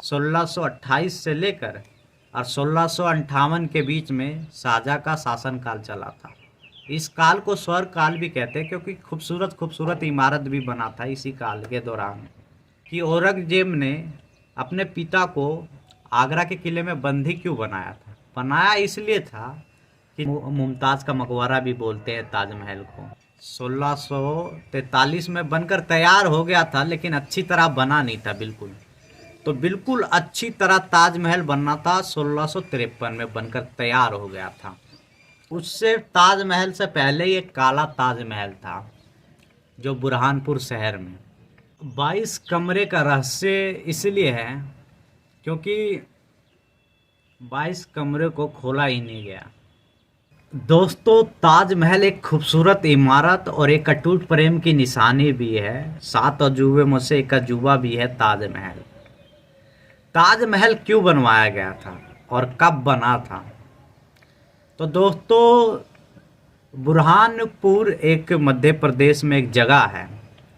1628 से लेकर और 1658 के बीच में शाहजहाँ का शासनकाल चला था। इस काल को स्वर्ग काल भी कहते हैं क्योंकि खूबसूरत खूबसूरत इमारत भी बना था इसी काल के दौरान। कि औरंगजेब ने अपने पिता को आगरा के किले में बंदी क्यों बनाया था? बनाया इसलिए था कि मुमताज़ का मकबरा भी बोलते हैं ताजमहल को। 1643 में बनकर तैयार हो गया था, लेकिन अच्छी तरह बना नहीं था बिल्कुल। तो बिल्कुल अच्छी तरह ताजमहल बनना था 1653 में बनकर तैयार हो गया था। उससे ताजमहल से पहले ही एक काला ताजमहल था जो बुरहानपुर शहर में। 22 कमरे का रहस्य इसलिए है क्योंकि 22 कमरे को खोला ही नहीं गया। दोस्तों, ताजमहल एक खूबसूरत इमारत और एक अटूट प्रेम की निशानी भी है। 7 अजूबे में से एक अजूबा भी है ताजमहल। ताजमहल क्यों बनवाया गया था और कब बना था? तो दोस्तों, बुरहानपुर एक मध्य प्रदेश में एक जगह है।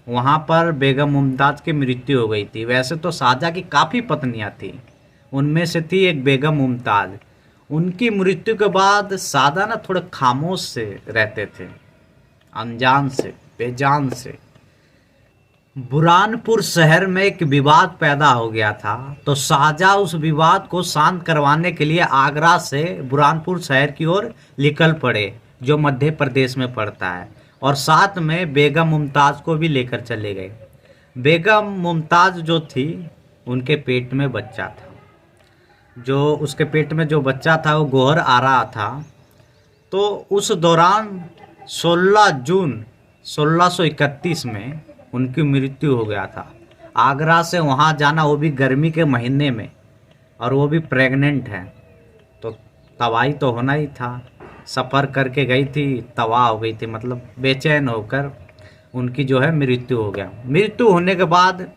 वहाँ पर बेगम मुमताज़ की मृत्यु हो गई थी। वैसे तो शाहजहाँ की काफ़ी पत्नियाँ थी, उनमें से थी एक बेगम मुमताज़। उनकी मृत्यु के बाद शाहजहाँ ना थोड़े खामोश से रहते थे, अनजान से, बेजान से। बुरहानपुर शहर में एक विवाद पैदा हो गया था, तो शाहजहाँ उस विवाद को शांत करवाने के लिए आगरा से बुरहानपुर शहर की ओर निकल पड़े, जो मध्य प्रदेश में पड़ता है, और साथ में बेगम मुमताज़ को भी लेकर चले गए। बेगम मुमताज़ जो थी, उनके पेट में बच्चा था। जो उसके पेट में जो बच्चा था वो गोहर आ रहा था। तो उस दौरान 16 जून 1631 में उनकी मृत्यु हो गया था। आगरा से वहाँ जाना, वो भी गर्मी के महीने में, और वो भी प्रेग्नेंट है, तो तबाही तो होना ही था। सफ़र करके गई थी, तबाह हो गई थी, मतलब बेचैन होकर उनकी जो है मृत्यु हो गया। मृत्यु होने के बाद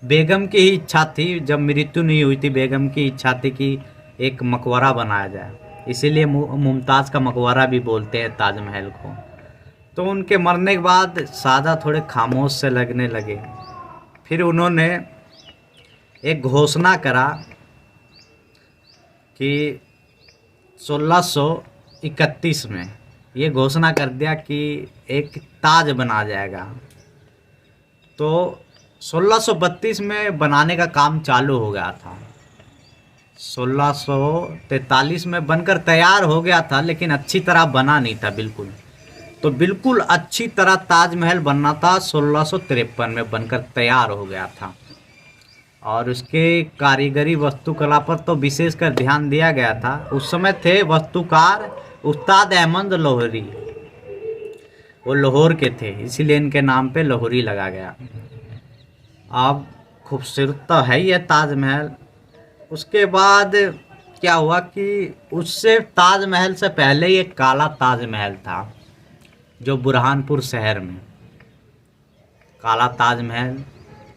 बेगम की ही इच्छा थी, जब मृत्यु नहीं हुई थी, बेगम की इच्छा थी कि एक मकबरा बनाया जाए, इसीलिए मुमताज़ का मकबरा भी बोलते हैं ताजमहल को। तो उनके मरने के बाद शाहजहाँ थोड़े खामोश से लगने लगे। फिर उन्होंने एक घोषणा करा कि 1631 में ये घोषणा कर दिया कि एक ताज बना जाएगा। तो 1632 में बनाने का काम चालू हो गया था। 1643 में बनकर तैयार हो गया था, लेकिन अच्छी तरह बना नहीं था बिल्कुल। तो बिल्कुल अच्छी तरह ताजमहल बनना था 1653 में बनकर तैयार हो गया था। और उसके कारीगरी वास्तुकला पर तो विशेषकर ध्यान दिया गया था। उस समय थे वास्तुकार उस्ताद अहमद लाहौरी, वो लाहौर के थे, इसीलिए इनके नाम पे लाहौरी लगा गया। अब खूबसूरत तो है ही है ताजमहल। उसके बाद क्या हुआ कि उससे ताजमहल से पहले ही एक काला ताजमहल था जो बुरहानपुर शहर में। काला ताजमहल,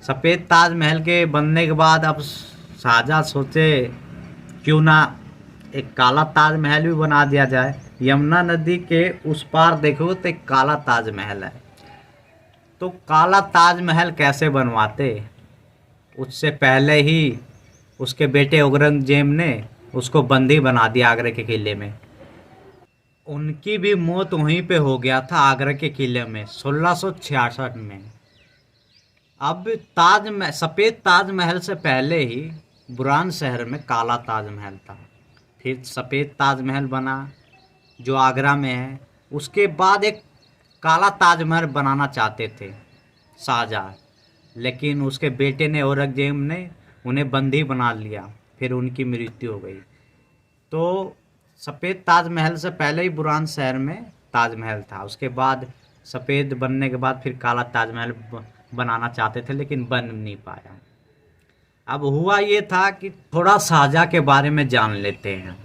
सफ़ेद ताजमहल के बनने के बाद अब शाहजहाँ सोचे क्यों ना एक काला ताजमहल भी बना दिया जाए। यमुना नदी के उस पार देखो तो एक काला ताजमहल है। तो काला ताजमहल कैसे बनवाते? उससे पहले ही उसके बेटे औरंगजेब ने उसको बंदी बना दिया आगरा के किले में। उनकी भी मौत वहीं पे हो गया था आगरा के किले में 1666 में। अब ताजमहल, सफ़ेद ताजमहल से पहले ही बुरहान शहर में काला ताजमहल था। फिर सफ़ेद ताजमहल बना जो आगरा में है। उसके बाद एक काला ताजमहल बनाना चाहते थे शाहजहाँ, लेकिन उसके बेटे ने, औरंगजेब ने उन्हें बंदी बना लिया। फिर उनकी मृत्यु हो गई। तो सफ़ेद ताजमहल से पहले ही बुरहान शहर में ताजमहल था। उसके बाद सफ़ेद बनने के बाद फिर काला ताजमहल बनाना चाहते थे, लेकिन बन नहीं पाया। अब हुआ ये था कि थोड़ा शाहजहाँ के बारे में जान लेते हैं।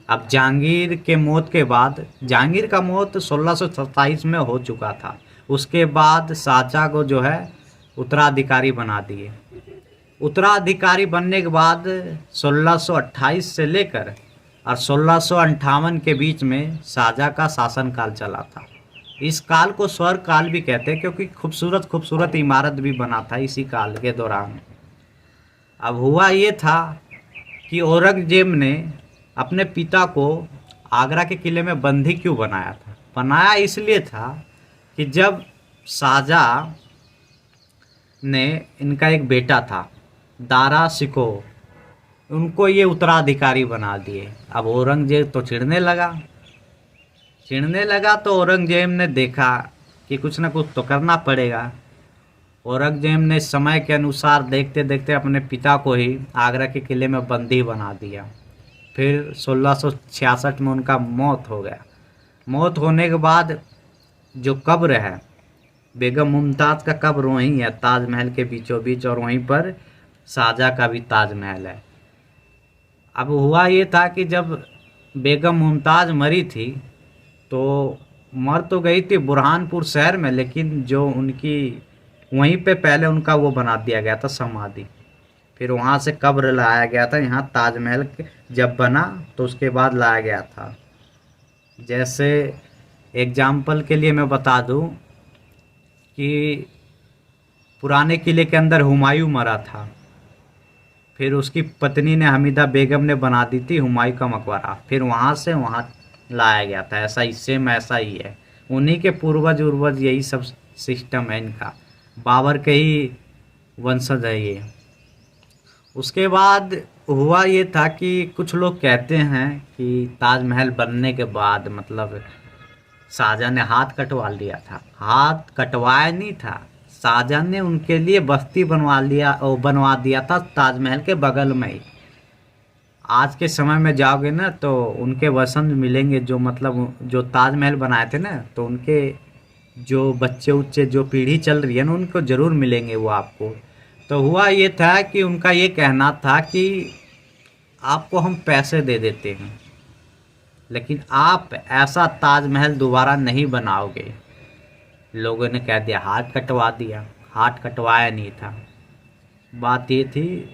अब जहांगीर के मौत के बाद, जहांगीर का मौत 1627 में हो चुका था। उसके बाद शाहजहाँ को जो है उत्तराधिकारी बना दिए। उत्तराधिकारी बनने के बाद 1628 से लेकर और 1658 के बीच में शाहजहाँ का शासनकाल चला था। इस काल को स्वर्ग काल भी कहते हैं क्योंकि खूबसूरत खूबसूरत इमारत भी बना था इसी काल के दौरान। अब हुआ ये था कि औरंगजेब ने अपने पिता को आगरा के किले में बंदी क्यों बनाया था? बनाया इसलिए था कि जब शाहजहाँ ने, इनका एक बेटा था दारा शिको, उनको ये उत्तराधिकारी बना दिए। अब औरंगजेब तो चिढ़ने लगा तो औरंगजेब ने देखा कि कुछ ना कुछ तो करना पड़ेगा। औरंगजेब ने समय के अनुसार देखते देखते अपने पिता को ही आगरा के किले में बंदी बना दिया। फिर 1666 में उनका मौत हो गया। मौत होने के बाद जो कब्र है बेगम मुमताज़ का कब्र वहीं है, ताजमहल के बीचों बीच, और वहीं पर शाहजहाँ का भी ताजमहल है। अब हुआ ये था कि जब बेगम मुमताज़ मरी थी तो मर तो गई थी बुरहानपुर शहर में, लेकिन जो उनकी वहीं पे पहले उनका वो बना दिया गया था समाधि। फिर वहाँ से कब्र लाया गया था यहाँ ताजमहल जब बना तो उसके बाद लाया गया था। जैसे एग्जाम्पल के लिए मैं बता दूं कि पुराने किले के अंदर हुमायूं मरा था, फिर उसकी पत्नी ने हमीदा बेगम ने बना दी थी हुमायूं का मकबरा, फिर वहाँ से वहाँ लाया गया था। ऐसा ही सेम ऐसा ही है, उन्हीं के पूर्वज उर्वज यही सब सिस्टम है इनका, बाबर के ही वंशज है ये। उसके बाद हुआ ये था कि कुछ लोग कहते हैं कि ताजमहल बनने के बाद मतलब शाहजहाँ ने हाथ कटवा लिया था। हाथ कटवाया नहीं था, शाहजहाँ ने उनके लिए बस्ती बनवा दिया था ताजमहल के बगल में ही। आज के समय में जाओगे ना तो उनके वंशज मिलेंगे, जो मतलब जो ताजमहल बनाए थे ना, तो उनके जो बच्चे उच्चे जो पीढ़ी चल रही है ना उनको ज़रूर मिलेंगे वो आपको। तो हुआ ये था कि उनका ये कहना था कि आपको हम पैसे दे देते हैं लेकिन आप ऐसा ताजमहल दोबारा नहीं बनाओगे। लोगों ने कह दिया हाथ कटवा दिया, हाथ कटवाया नहीं था, बात ये थी।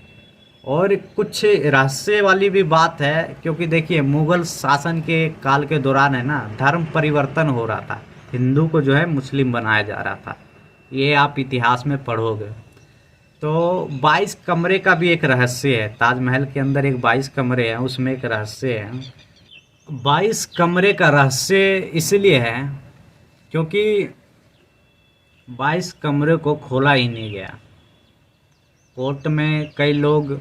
और कुछ रहस्य वाली भी बात है, क्योंकि देखिए मुग़ल शासन के काल के दौरान है ना धर्म परिवर्तन हो रहा था, हिंदू को जो है मुस्लिम बनाया जा रहा था, ये आप इतिहास में पढ़ोगे। तो 22 कमरे का भी एक रहस्य है, ताजमहल के अंदर एक 22 कमरे हैं, उसमें एक रहस्य है। 22 कमरे का रहस्य इसलिए है क्योंकि 22 कमरे को खोला ही नहीं गया। कोर्ट में कई लोग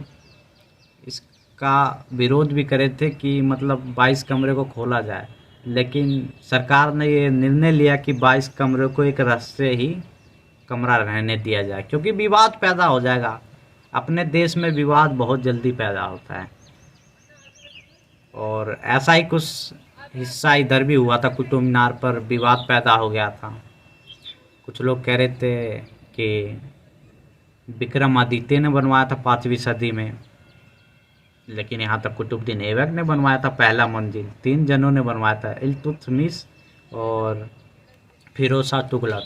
इसका विरोध भी करे थे कि मतलब 22 कमरे को खोला जाए, लेकिन सरकार ने ये निर्णय लिया कि 22 कमरे को एक रहस्य ही कमरा रहने दिया जाए, क्योंकि विवाद पैदा हो जाएगा। अपने देश में विवाद बहुत जल्दी पैदा होता है, और ऐसा ही कुछ हिस्सा इधर भी हुआ था। कुतुब मीनार पर विवाद पैदा हो गया था। कुछ लोग कह रहे थे कि विक्रमादित्य ने बनवाया था 5वीं सदी में, लेकिन यहाँ तक कुतुबुद्दीन ऐबक ने बनवाया था पहला मंजिल, 3 जनों ने बनवाया था, इल्तुतमिश और फिरोज शाह तुगलक।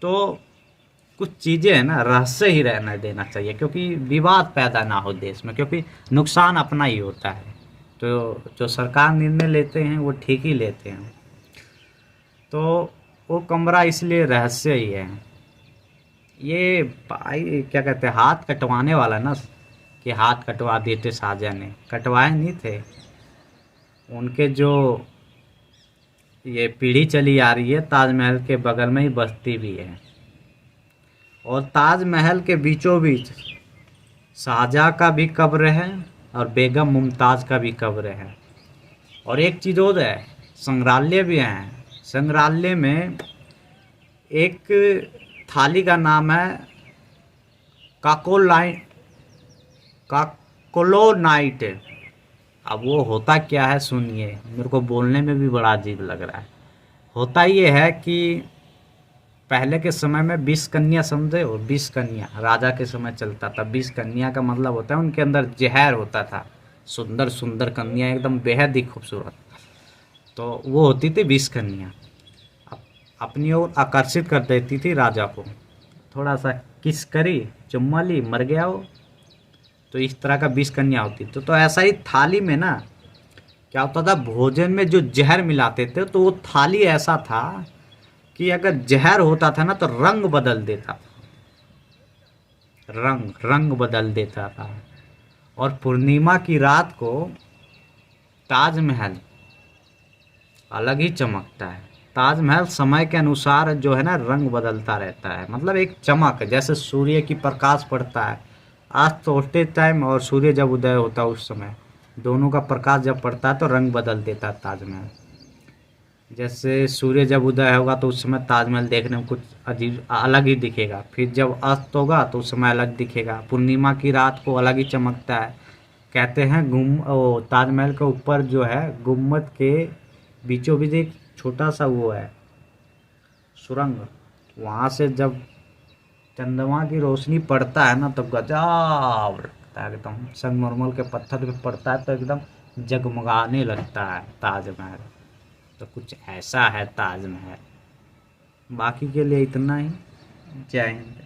तो कुछ चीज़ें हैं ना रहस्य ही रहने देना चाहिए, क्योंकि विवाद पैदा ना हो देश में, क्योंकि नुकसान अपना ही होता है। तो जो सरकार निर्णय लेते हैं वो ठीक ही लेते हैं। तो वो कमरा इसलिए रहस्य ही है। ये भाई क्या कहते हैं हाथ कटवाने वाला ना, कि हाथ कटवा दिए थे शाहजहाँ ने, कटवाए नहीं थे। उनके जो ये पीढ़ी चली आ रही है, ताजमहल के बगल में ही बस्ती भी है, और ताजमहल के बीचों बीच शाहजहाँ का भी कब्र है और बेगम मुमताज़ का भी कब्र है। और एक चीज़ और है, संग्रहालय भी है। संग्रहालय में एक थाली का नाम है काकोलोनाइट। अब वो होता क्या है सुनिए, मेरे को बोलने में भी बड़ा अजीब लग रहा है। होता ये है कि पहले के समय में 20 कन्या समझे, और 20 कन्या राजा के समय चलता था। 20 कन्या का मतलब होता है उनके अंदर जहर होता था, सुंदर सुंदर कन्या एकदम बेहद ही खूबसूरत। तो वो होती थी 20 कन्या, अपनी ओर आकर्षित कर देती थी राजा को, थोड़ा सा किस करी, चुम्मा ली, मर गया वो। तो इस तरह का 20 कन्या होती। तो ऐसा ही थाली में ना क्या होता था, भोजन में जो जहर मिलाते थे, तो वो थाली ऐसा था कि अगर जहर होता था ना तो रंग बदल देता था। रंग रंग बदल देता था। और पूर्णिमा की रात को ताजमहल अलग ही चमकता है। ताजमहल समय के अनुसार जो है ना रंग बदलता रहता है, मतलब एक चमक, जैसे सूर्य की प्रकाश पड़ता है आज तो उठते टाइम और सूर्य जब उदय होता है उस समय, दोनों का प्रकाश जब पड़ता है तो रंग बदल देता है ताजमहल। जैसे सूर्य जब उदय होगा तो उस समय ताजमहल देखने में कुछ अजीब अलग ही दिखेगा, फिर जब अस्त होगा तो उस समय अलग दिखेगा। पूर्णिमा की रात को अलग ही चमकता है। कहते हैं ताजमहल के ऊपर जो है गुम्बद के बीचों बीच एक छोटा सा वो है सुरंग, वहाँ से जब चंद्रमा की रोशनी पड़ता है ना तो गजब लगता है, एकदम संगमरमर के पत्थर पे पड़ता है तो एकदम जगमगाने लगता है ताजमहल। तो कुछ ऐसा है ताजमहल। बाकी के लिए इतना ही। जय हिंद।